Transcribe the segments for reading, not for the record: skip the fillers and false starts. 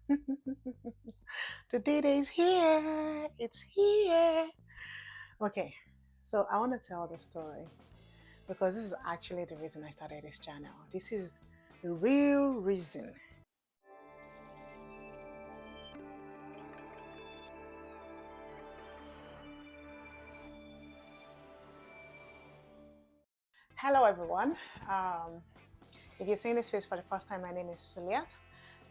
The day is here. It's here. Okay, so I want to tell the story because this is actually the reason I started this channel. This is the real reason. Hello, everyone. Um, if you're seeing this face for the first time, my name is Suliat,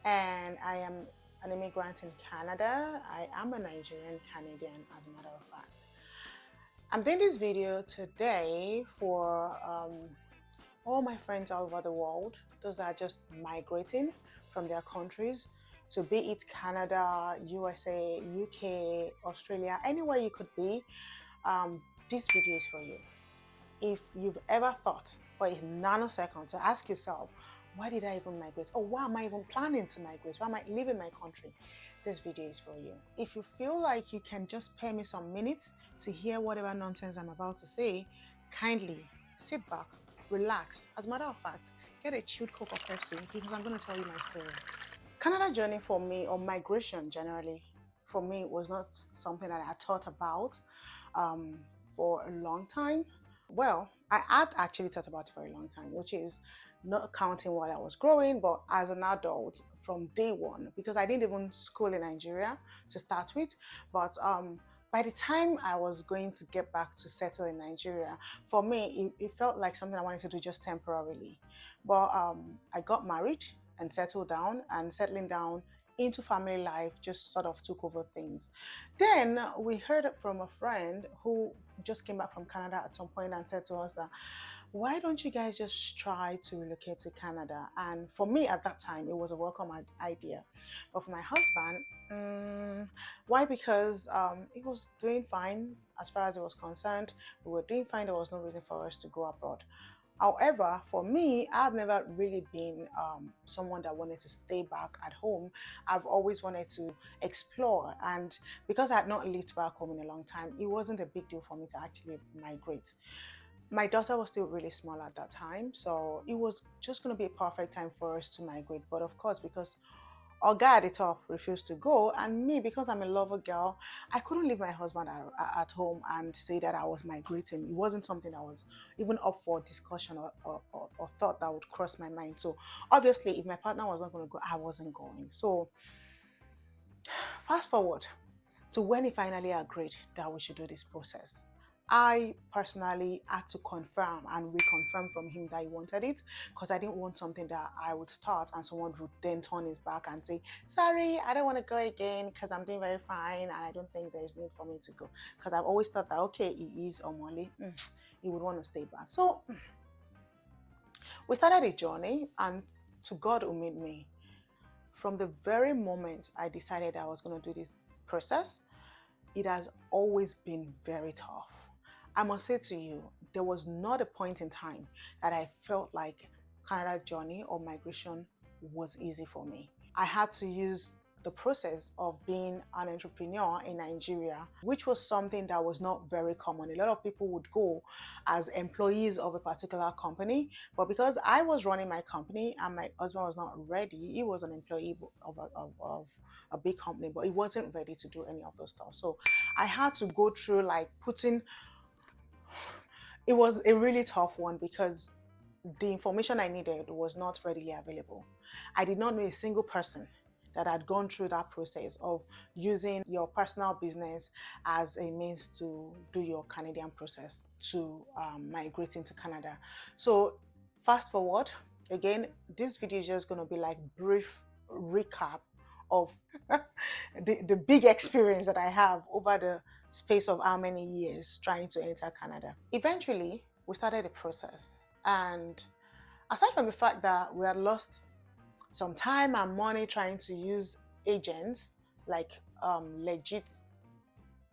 and I am an immigrant in Canada. I am a Nigerian Canadian, as a matter of fact. I'm doing this video today for all my friends all over the world, those that are just migrating from their countries to be it Canada, USA, UK, Australia, anywhere you could be. This video is for you. If you've ever thought for a nanosecond to ask yourself, why did I even migrate? Or why am I even planning to migrate? Why am I leaving my country? This video is for you. If you feel like you can just spare me some minutes to hear whatever nonsense I'm about to say, kindly sit back, relax. As a matter of fact, get a chilled Coke or Pepsi because I'm going to tell you my story. Canada journey for me, or migration generally, for me was not something that I thought about um, for a long time. Well, I had actually thought about it for a long time, which is not counting while I was growing, but as an adult from day one, because I didn't even school in Nigeria to start with. But by the time I was going to get back to settle in Nigeria, for me, it felt like something I wanted to do just temporarily. But I got married and settled down, and settling down into family life just sort of took over things. Then we heard from a friend who just came back from Canada at some point and said to us that, why don't you guys just try to relocate to Canada? And for me at that time, it was a welcome idea. But for my husband, why? Because he was doing fine as far as it was concerned. We were doing fine. There was no reason for us to go abroad. However, for me, I've never really been someone that wanted to stay back at home. I've always wanted to explore. And because I had not lived back home in a long time, it wasn't a big deal for me to actually migrate. My daughter was still really small at that time, so it was just going to be a perfect time for us to migrate. But of course, because our guy at the top refused to go, and me, because I'm a lover girl, I couldn't leave my husband at home and say that I was migrating. It wasn't something that was even up for discussion or thought that would cross my mind. So obviously, if my partner was not going to go, I wasn't going. So fast forward to when he finally agreed that we should do this process. I personally had to confirm and reconfirm from him that he wanted it, because I didn't want something that I would start and someone would then turn his back and say, sorry, I don't want to go again because I'm doing very fine and I don't think there's need for me to go. Because I've always thought that, okay, he is Omole, he would want to stay back. So we started a journey, and to God who made me, from the very moment I decided I was going to do this process, it has always been very tough. I must say to you, there was not a point in time that I felt like Canada journey or migration was easy for me. I had to use the process of being an entrepreneur in Nigeria, which was something that was not very common. A lot of people would go as employees of a particular company, but because I was running my company and my husband was not ready, he was an employee of a big company, but he wasn't ready to do any of those stuff. So I had to go through like putting, it was a really tough one because the information I needed was not readily available. I did not know a single person that had gone through that process of using your personal business as a means to do your Canadian process to migrate into Canada. So fast forward, again, this video is just going to be like brief recap of the big experience that I have over the space of how many years trying to enter Canada. Eventually, we started the process, and aside from the fact that we had lost some time and money trying to use agents, like legit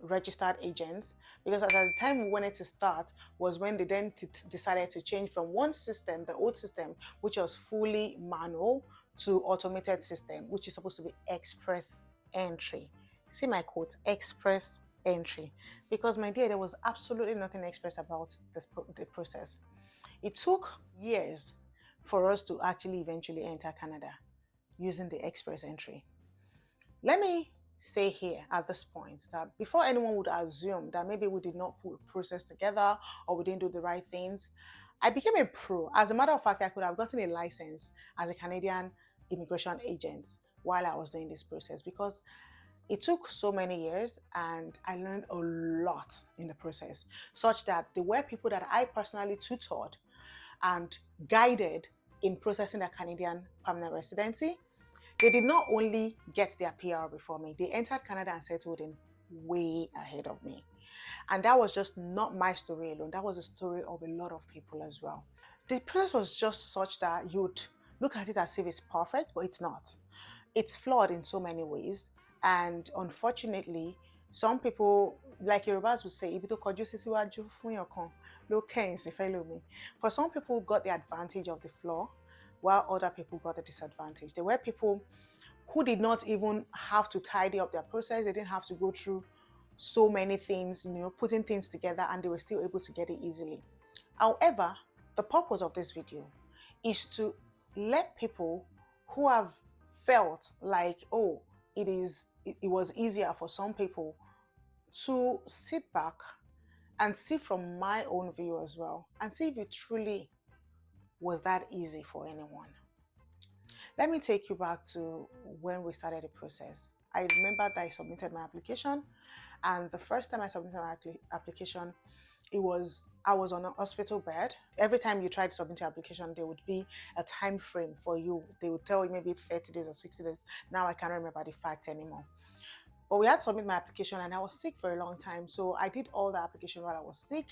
registered agents, because at the time we wanted to start was when they then decided to change from one system, the old system, which was fully manual, to automated system, which is supposed to be express entry. See my quote, express entry. Because my dear, there was absolutely nothing express about the process. It took years for us to actually eventually enter Canada using the express entry. Let me say here at this point that before anyone would assume that maybe we did not put a process together or we didn't do the right things, I became a pro. As a matter of fact, I could have gotten a license as a Canadian immigration agent while I was doing this process, because it took so many years and I learned a lot in the process, such that there were people that I personally tutored and guided in processing their Canadian permanent residency. They did not only get their PR before me, they entered Canada and settled in way ahead of me. And that was just not my story alone, that was the story of a lot of people as well. The process was just such that you'd look at it as if it's perfect, but it's not. It's flawed in so many ways. And unfortunately, some people, like Yorubas would say, "Ibi to kojú sí síwájú fún yàn kan ló kẹ́yìn sí fẹ́lòmíì." For some people got the advantage of the flaw, while other people got the disadvantage. There were people who did not even have to tidy up their process. They didn't have to go through so many things, putting things together, and they were still able to get it easily. However, the purpose of this video is to let people who have felt like, oh, it was easier for some people, to sit back and see from my own view as well, and see if it truly was that easy for anyone. Let me take you back to when we started the process. I remember that I submitted my application, and the first time I submitted my application, I was on a hospital bed. Every time you tried to submit your application, there would be a time frame for you. They would tell you maybe 30 days or 60 days. Now I can't remember the fact anymore. But we had to submit my application, and I was sick for a long time. So I did all the application while I was sick.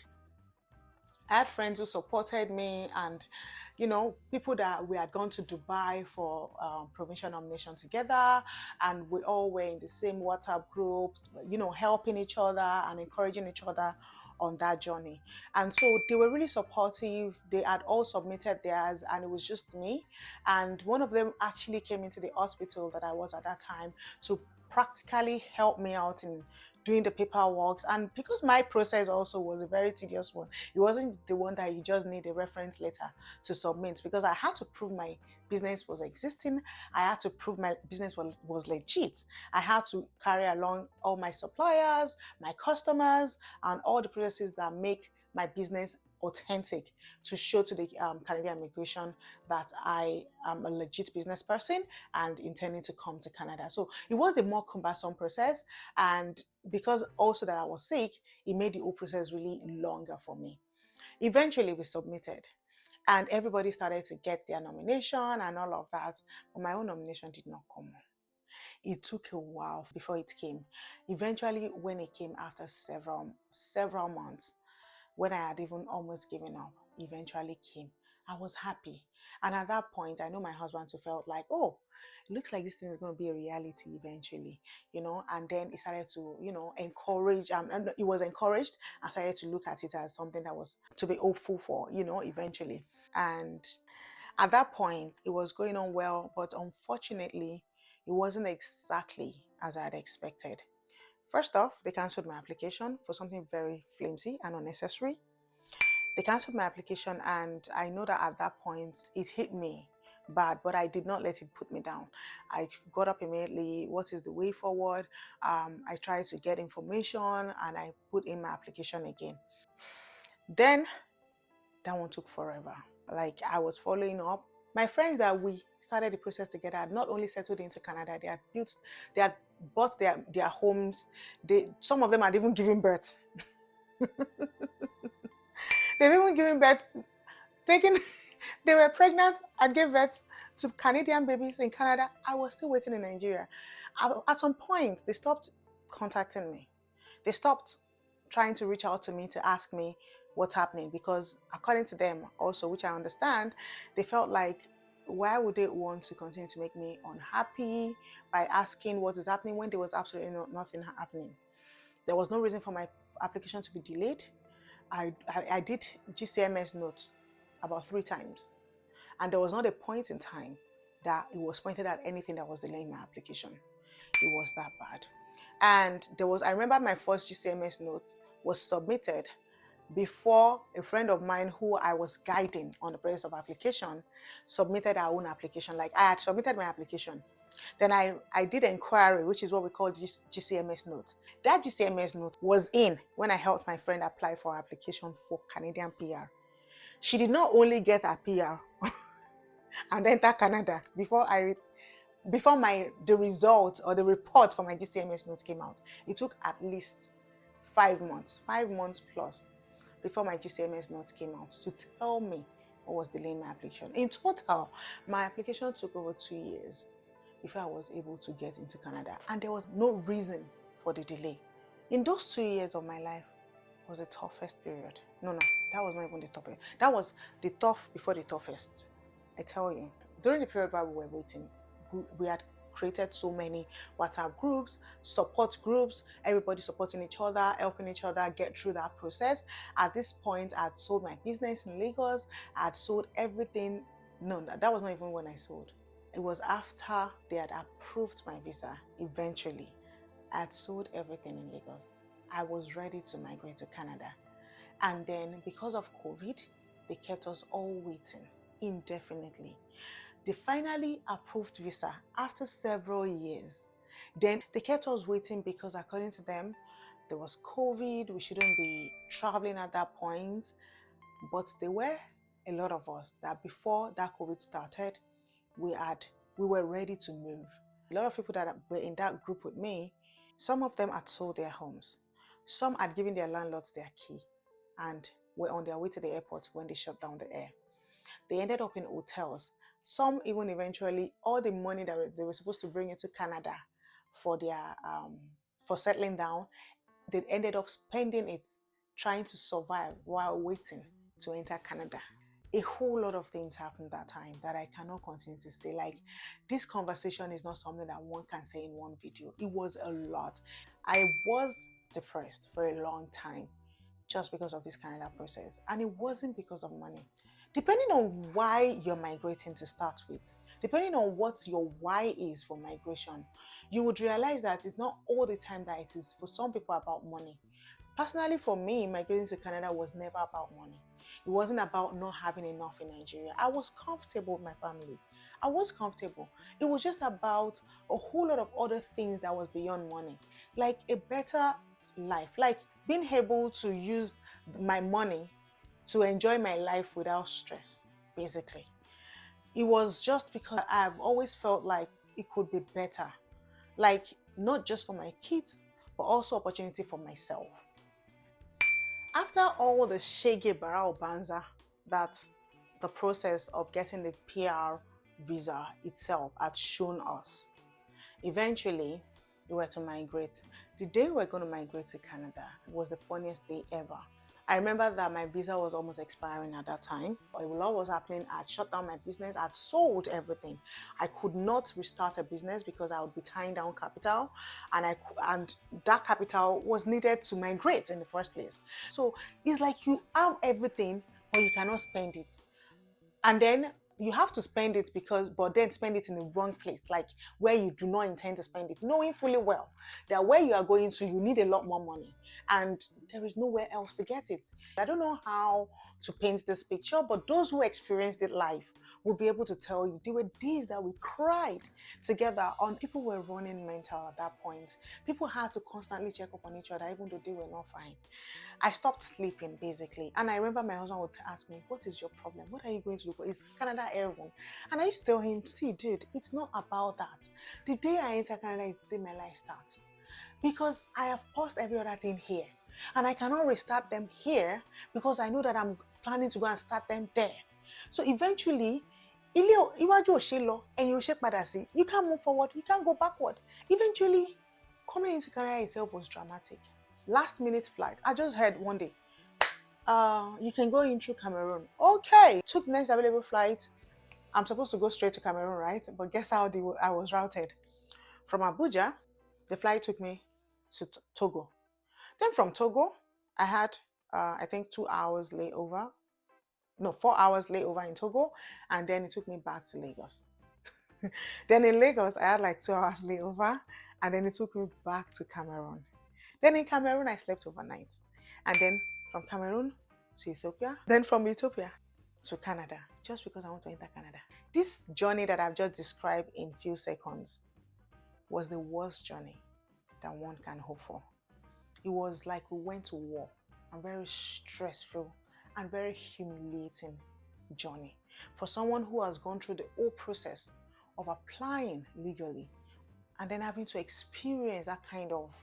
I had friends who supported me, and people that we had gone to Dubai for provincial nomination together, and we all were in the same WhatsApp group, helping each other and encouraging each other on that journey. And so they were really supportive. They had all submitted theirs, and it was just me. And one of them actually came into the hospital that I was at that time to practically help me out in doing the paperwork. And because my process also was a very tedious one, it wasn't the one that you just need a reference letter to submit, because I had to prove my business was existing. I had to prove my business was legit. I had to carry along all my suppliers, my customers, and all the processes that make my business authentic, to show to the Canadian immigration that I am a legit business person and intending to come to Canada. So it was a more cumbersome process, and because also that I was sick, it made the whole process really longer for me. Eventually we submitted, and everybody started to get their nomination and all of that, but my own nomination did not come. It took a while before it came. Eventually, when it came after several months, when I had even almost given up, eventually came. I was happy. And at that point, I know my husband too felt like, oh, it looks like this thing is going to be a reality eventually, and then he started to, encourage, and he was encouraged, and started to look at it as something that was to be hopeful for, eventually. And at that point, it was going on well, but unfortunately, it wasn't exactly as I had expected. First off, they cancelled my application for something very flimsy and unnecessary. They cancelled my application, and I know that at that point it hit me bad, but I did not let it put me down. I got up immediately. What is the way forward? I tried to get information, and I put in my application again. Then that one took forever. Like, I was following up. My friends that we started the process together had not only settled into Canada, they had bought their homes. Some of them had even given birth. They've even given birth, taken, they were pregnant and gave birth to Canadian babies in Canada. I was still waiting in Nigeria. At some point, they stopped contacting me. They stopped trying to reach out to me to ask me what's happening, because according to them also, which I understand, they felt like, why would they want to continue to make me unhappy by asking what is happening when there was absolutely nothing happening? There was no reason for my application to be delayed. I did GCMS notes about 3 times, and there was not a point in time that it was pointed at anything that was delaying my application. It was that bad. And I remember my first GCMS note was submitted before a friend of mine who I was guiding on the process of application submitted her own application. Like, I had submitted my application, Then I did inquiry, which is what we call GCMS note. That GCMS note was in when I helped my friend apply for her application for Canadian PR. She did not only get a PR and enter Canada before the result or the report for my GCMS note came out. It took at least 5 months plus before my GCMS note came out to tell me what was delaying my application. In total, my application took over 2 years before I was able to get into Canada. And there was no reason for the delay. In those 2 years of my life was the toughest period. No, that was not even the toughest. That was the tough before the toughest. I tell you. During the period while we were waiting, we had created so many WhatsApp groups, support groups, everybody supporting each other, helping each other get through that process. At this point, I had sold my business in Lagos. I had sold everything. No, that was not even when I sold. It was after they had approved my visa. Eventually, I had sold everything in Lagos. I was ready to migrate to Canada. And then because of COVID, they kept us all waiting indefinitely. They finally approved visa after several years. Then they kept us waiting because according to them, there was COVID, we shouldn't be traveling at that point. But there were a lot of us that before that COVID started, we were ready to move. A lot of people that were in that group with me, some of them had sold their homes. Some had given their landlords their key and were on their way to the airport when they shut down the air. They ended up in hotels. Some even eventually, all the money that they were supposed to bring into Canada for their for settling down, they ended up spending it trying to survive while waiting to enter Canada. A whole lot of things happened that time that I cannot continue to say. Like, this conversation is not something that one can say in one video. It was a lot. I was depressed for a long time just because of this Canada process. And it wasn't because of money. Depending on why you're migrating to start with, depending on what your why is for migration, you would realize that it's not all the time that it is for some people about money. Personally, for me, migrating to Canada was never about money. It wasn't about not having enough in Nigeria. I was comfortable with my family. I was comfortable. It was just about a whole lot of other things that was beyond money, like a better life, like being able to use my money to enjoy my life without stress, basically. It was just because I've always felt like it could be better, like not just for my kids, but also opportunity for myself. After all the shege barao banza that the process of getting the PR visa itself had shown us, eventually we were to migrate. The day we were going to migrate to Canada was the funniest day ever. I remember that my visa was almost expiring at that time. A lot was happening. I'd shut down my business. I'd sold everything. I could not restart a business because I would be tying down capital, and that capital was needed to migrate in the first place. So it's like you have everything, but you cannot spend it. And then you have to spend it but then spend it in the wrong place, like where you do not intend to spend it, knowing fully well that where you are going to, you need a lot more money and there is nowhere else to get it. I don't know how to paint this picture, but those who experienced it live will be able to tell you there were days that we cried together on. People were running mental at that point. People had to constantly check up on each other even though they were not fine. I stopped sleeping basically. And I remember my husband would ask me, what is your problem? What are you going to do for? Is Canada heaven? And I used to tell him, see, dude, it's not about that. The day I enter Canada is the day my life starts. Because I have paused every other thing here. And I cannot restart them here because I know that I'm planning to go and start them there. So eventually, you can't move forward, you can't go backward. Eventually, coming into Canada itself was dramatic. Last minute flight. I just heard one day, you can go in through Cameroon. Okay, took next available flight. I'm supposed to go straight to Cameroon, right? But guess how I was routed? From Abuja, the flight took me to Togo. Then from Togo, I had, I think 2 hours layover. No, 4 hours layover in Togo. And then it took me back to Lagos. Then in Lagos, I had like 2 hours layover. And then it took me back to Cameroon. Then in Cameroon, I slept overnight. And then from Cameroon to Ethiopia. Then from Ethiopia to Canada. Just because I want to enter Canada. This journey that I've just described in few seconds was the worst journey that one can hope for. It was like we went to war, a very stressful and very humiliating journey for someone who has gone through the whole process of applying legally and then having to experience that kind of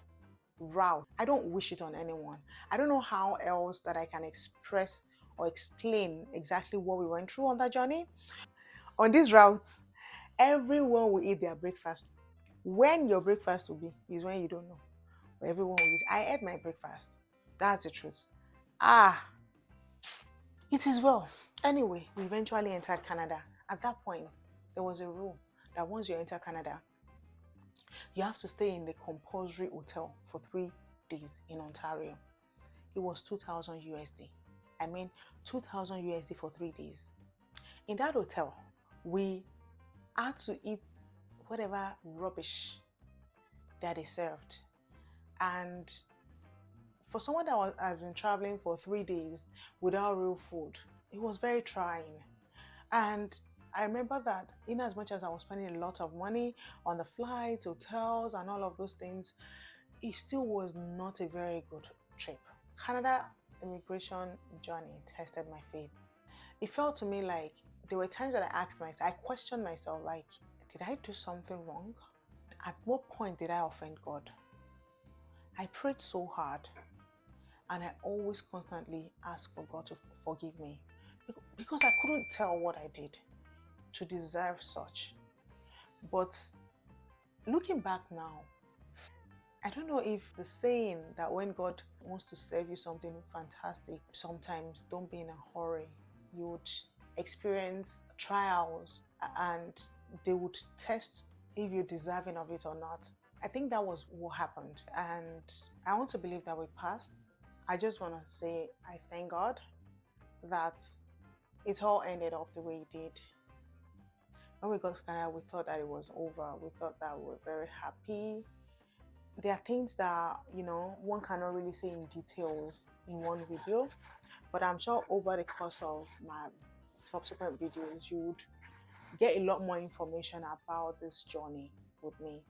route. I don't wish it on anyone. I don't know how else that I can express or explain exactly what we went through on that journey. On this route, everyone will eat their breakfast. When your breakfast will be is when you don't know. But everyone will eat. I ate my breakfast. That's the truth. Ah, it is well. Anyway, we eventually entered Canada. At that point, there was a rule that once you enter Canada, you have to stay in the compulsory hotel for 3 days in Ontario. It was 2000 USD. I mean, 2000 USD for 3 days. In that hotel, we had to eat whatever rubbish that they served. And for someone that has been traveling for 3 days without real food, it was very trying. And I remember that in as much as I was spending a lot of money on the flights, hotels, and all of those things, it still was not a very good trip. Canada immigration journey tested my faith. It felt to me like there were times that I questioned myself, like, did I do something wrong? At what point did I offend God? I prayed so hard and I always constantly asked for God to forgive me because I couldn't tell what I did to deserve such. But looking back now, I don't know if the saying that when God wants to serve you something fantastic, sometimes don't be in a hurry. You would experience trials and they would test if you're deserving of it or not. I think that was what happened. And I want to believe that we passed. I just want to say I thank God that it all ended up the way it did. When we got to Canada, we thought that it was over. We thought that we were very happy. There are things that, one cannot really say in details in one video, but I'm sure over the course of my subsequent videos, you would get a lot more information about this journey with me.